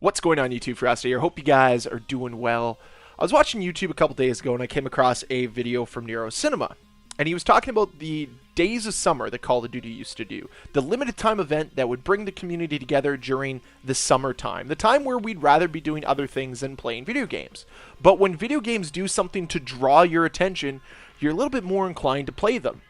What's going on, YouTube? Ferocity here. Hope you guys are doing well. I was watching YouTube a couple days ago and I came across a video from Nero Cinema, and he was talking about the Days of Summer that Call of Duty used to do, the limited time event that would bring the community together during the summertime, the time where we'd rather be doing other things than playing video games. But when video games do something to draw your attention, you're a little bit more inclined to play them.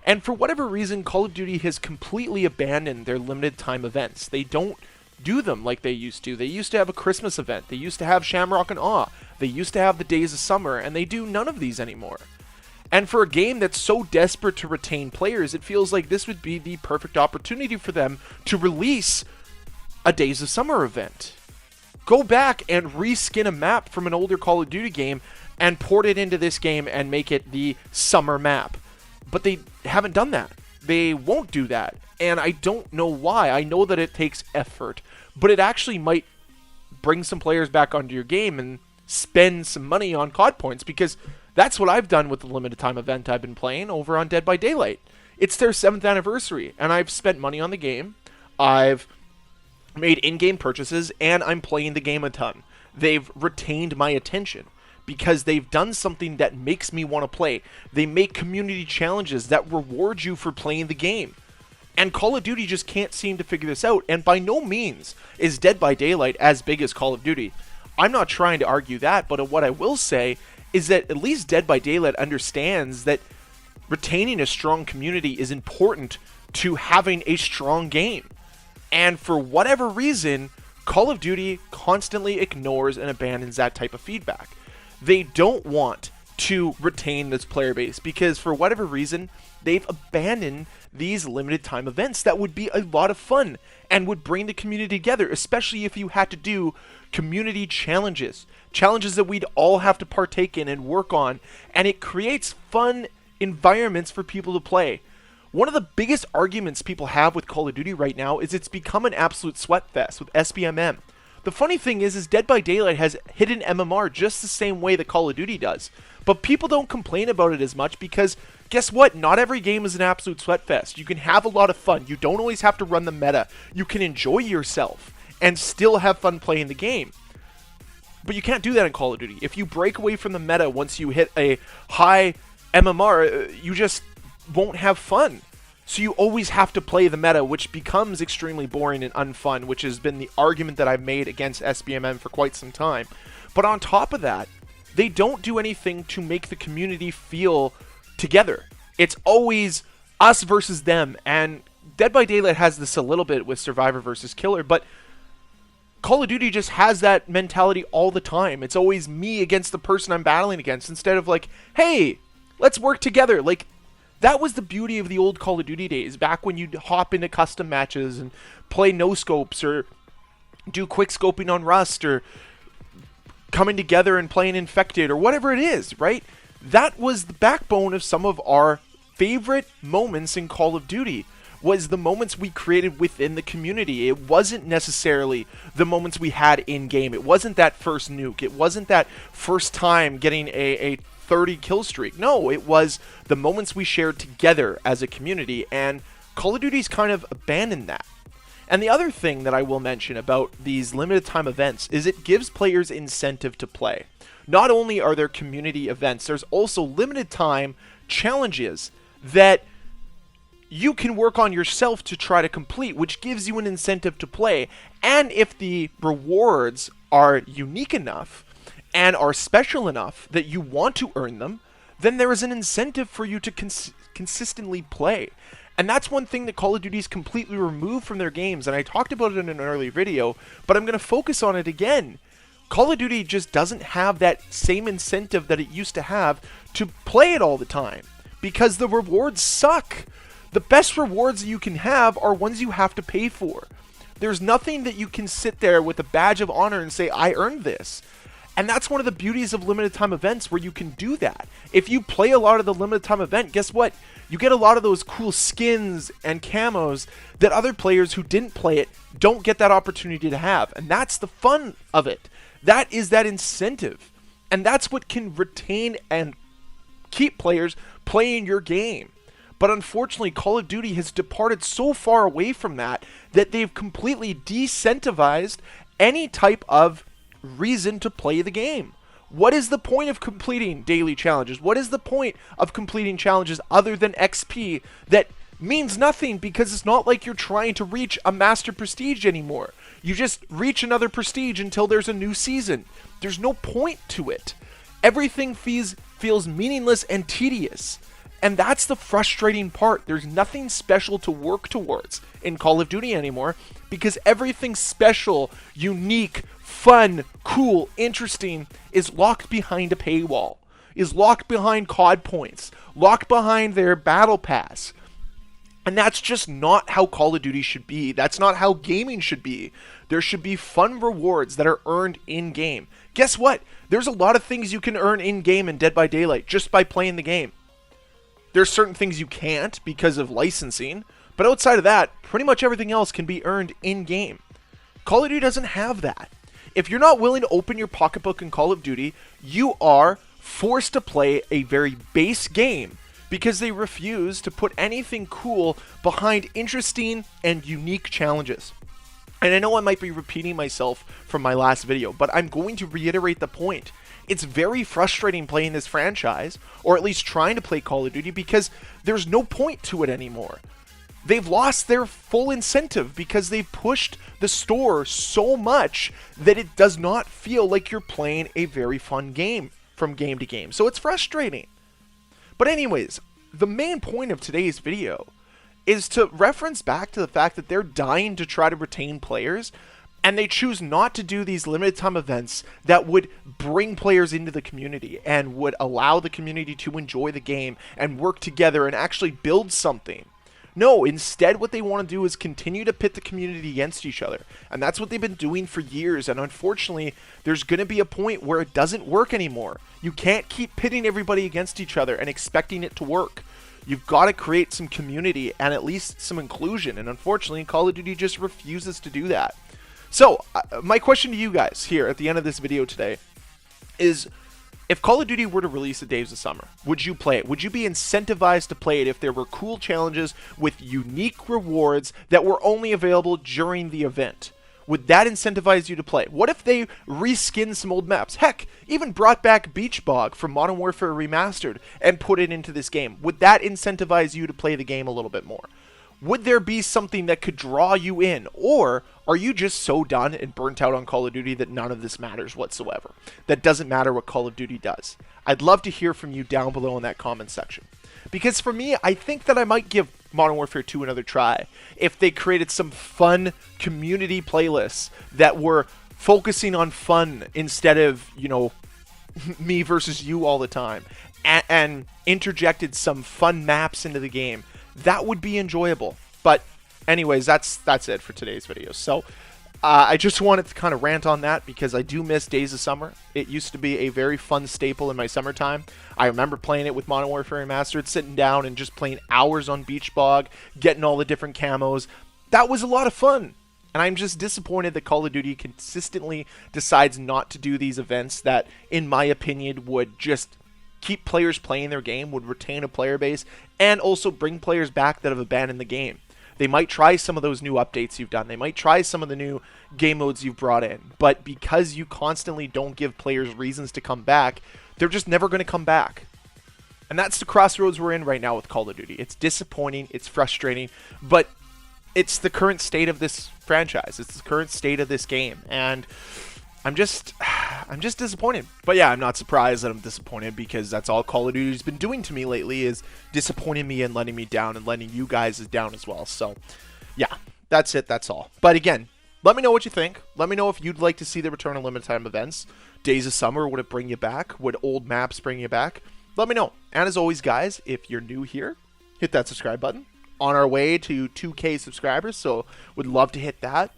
And for whatever reason, Call of Duty has completely abandoned their limited time events. They don't do them like they used to. They used to have a Christmas event. They used to have Shamrock and Awe. They used to have the Days of Summer, and they do none of these anymore. And for a game that's so desperate to retain players, it feels like this would be the perfect opportunity for them to release a Days of Summer event. Go back and reskin a map from an older Call of Duty game and port it into this game and make it the summer map. But they haven't done that. They won't do that. And I don't know why. I know that it takes effort, but it actually might bring some players back onto your game and spend some money on COD points, because that's what I've done with the limited time event I've been playing over on Dead by Daylight. It's their 7th anniversary, and I've spent money on the game. I've made in-game purchases, and I'm playing the game a ton. They've retained my attention because they've done something that makes me want to play. They make community challenges that reward you for playing the game. And Call of Duty just can't seem to figure this out, and by no means is Dead by Daylight as big as Call of Duty. I'm not trying to argue that, but what I will say is that at least Dead by Daylight understands that retaining a strong community is important to having a strong game. And for whatever reason, Call of Duty constantly ignores and abandons that type of feedback. They don't want to retain this player base because for whatever reason, they've abandoned these limited time events that would be a lot of fun and would bring the community together, especially if you had to do community challenges that we'd all have to partake in and work on, and it creates fun environments for people to play. One of the biggest arguments people have with Call of Duty right now is it's become an absolute sweat fest with SBMM. The funny thing is Dead by Daylight has hidden MMR just the same way that Call of Duty does. But people don't complain about it as much because, guess what? Not every game is an absolute sweatfest. You can have a lot of fun. You don't always have to run the meta. You can enjoy yourself and still have fun playing the game. But you can't do that in Call of Duty. If you break away from the meta once you hit a high MMR, you just won't have fun. So you always have to play the meta, which becomes extremely boring and unfun, which has been the argument that I've made against SBMM for quite some time. But on top of that, they don't do anything to make the community feel together. It's always us versus them, and Dead by Daylight has this a little bit with Survivor versus Killer, but Call of Duty just has that mentality all the time. It's always me against the person I'm battling against, instead of like, hey, let's work together. Like, that was the beauty of the old Call of Duty days, back when you'd hop into custom matches and play no-scopes or do quick scoping on Rust or coming together and playing Infected or whatever it is, right? That was the backbone of some of our favorite moments in Call of Duty, was the moments we created within the community. It wasn't necessarily the moments we had in-game. It wasn't that first nuke. It wasn't that first time getting a 30 kill streak. No, it was the moments we shared together as a community, and Call of Duty's kind of abandoned that. And the other thing that I will mention about these limited time events is it gives players incentive to play. Not only are there community events, there's also limited time challenges that you can work on yourself to try to complete, which gives you an incentive to play. And if the rewards are unique enough and are special enough that you want to earn them, then there is an incentive for you to consistently play. And that's one thing that Call of Duty's completely removed from their games, and I talked about it in an early video, but I'm going to focus on it again. Call of Duty just doesn't have that same incentive that it used to have to play it all the time, because the rewards suck. The best rewards that you can have are ones you have to pay for. There's nothing that you can sit there with a badge of honor and say, I earned this. And that's one of the beauties of limited time events, where you can do that. If you play a lot of the limited time event, guess what? You get a lot of those cool skins and camos that other players who didn't play it don't get that opportunity to have. And that's the fun of it. That is that incentive. And that's what can retain and keep players playing your game. But unfortunately, Call of Duty has departed so far away from that that they've completely decentivized any type of reason to play the game. What is the point of completing daily challenges? What is the point of completing challenges other than XP that means nothing, because it's not like you're trying to reach a master prestige anymore. You just reach another prestige until there's a new season. There's no point to it. Everything feels meaningless and tedious. And that's the frustrating part. There's nothing special to work towards in Call of Duty anymore, because everything special, unique, fun, cool, interesting is locked behind a paywall, is locked behind COD points, locked behind their battle pass. And that's just not how Call of Duty should be. That's not how gaming should be. There should be fun rewards that are earned in-game. Guess what? There's a lot of things you can earn in-game in Dead by Daylight just by playing the game. There's certain things you can't because of licensing, but outside of that, pretty much everything else can be earned in-game. Call of Duty doesn't have that. If you're not willing to open your pocketbook in Call of Duty, you are forced to play a very base game, because they refuse to put anything cool behind interesting and unique challenges. And I know I might be repeating myself from my last video, but I'm going to reiterate the point. It's very frustrating playing this franchise, or at least trying to play Call of Duty, because there's no point to it anymore. They've lost their full incentive because they've pushed the store so much that it does not feel like you're playing a very fun game from game to game. So it's frustrating. But anyways, the main point of today's video is to reference back to the fact that they're dying to try to retain players, and they choose not to do these limited time events that would bring players into the community and would allow the community to enjoy the game and work together and actually build something. No, instead what they want to do is continue to pit the community against each other. And that's what they've been doing for years. And unfortunately, there's going to be a point where it doesn't work anymore. You can't keep pitting everybody against each other and expecting it to work. You've got to create some community and at least some inclusion. And unfortunately, Call of Duty just refuses to do that. So, my question to you guys here at the end of this video today is, if Call of Duty were to release a Days of Summer, would you play it? Would you be incentivized to play it if there were cool challenges with unique rewards that were only available during the event? Would that incentivize you to play? What if they reskinned some old maps? Heck, even brought back Beach Bog from Modern Warfare Remastered and put it into this game. Would that incentivize you to play the game a little bit more? Would there be something that could draw you in? Or are you just so done and burnt out on Call of Duty that none of this matters whatsoever? That doesn't matter what Call of Duty does? I'd love to hear from you down below in that comment section. Because for me, I think that I might give Modern Warfare 2 another try if they created some fun community playlists that were focusing on fun instead of, you know, me versus you all the time, and interjected some fun maps into the game. That would be enjoyable. But anyways, that's it for today's video. So I just wanted to kind of rant on that because I do miss Days of Summer. It used to be a very fun staple in my summertime. I remember playing it with Modern Warfare Remastered, sitting down and just playing hours on Beach Bog, getting all the different camos. That was a lot of fun. And I'm just disappointed that Call of Duty consistently decides not to do these events that, in my opinion, would just keep players playing their game, would retain a player base, and also bring players back that have abandoned the game. They might try some of those new updates you've done. They might try some of the new game modes you've brought in. But because you constantly don't give players reasons to come back, they're just never going to come back. And that's the crossroads we're in right now with Call of Duty. It's disappointing, it's frustrating, but it's the current state of this franchise. It's the current state of this game. And I'm just disappointed. But yeah, I'm not surprised that I'm disappointed, because that's all Call of Duty's been doing to me lately, is disappointing me and letting me down and letting you guys down as well. So yeah, that's it. That's all. But again, let me know what you think. Let me know if you'd like to see the return of limited time events. Days of Summer, would it bring you back? Would old maps bring you back? Let me know. And as always, guys, if you're new here, hit that subscribe button. On our way to 2K subscribers, so would love to hit that.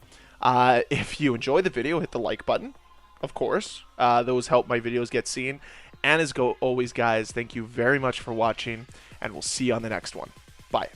If you enjoy the video, hit the like button, of course. Those help my videos get seen. And as always, guys, thank you very much for watching, and we'll see you on the next one. Bye.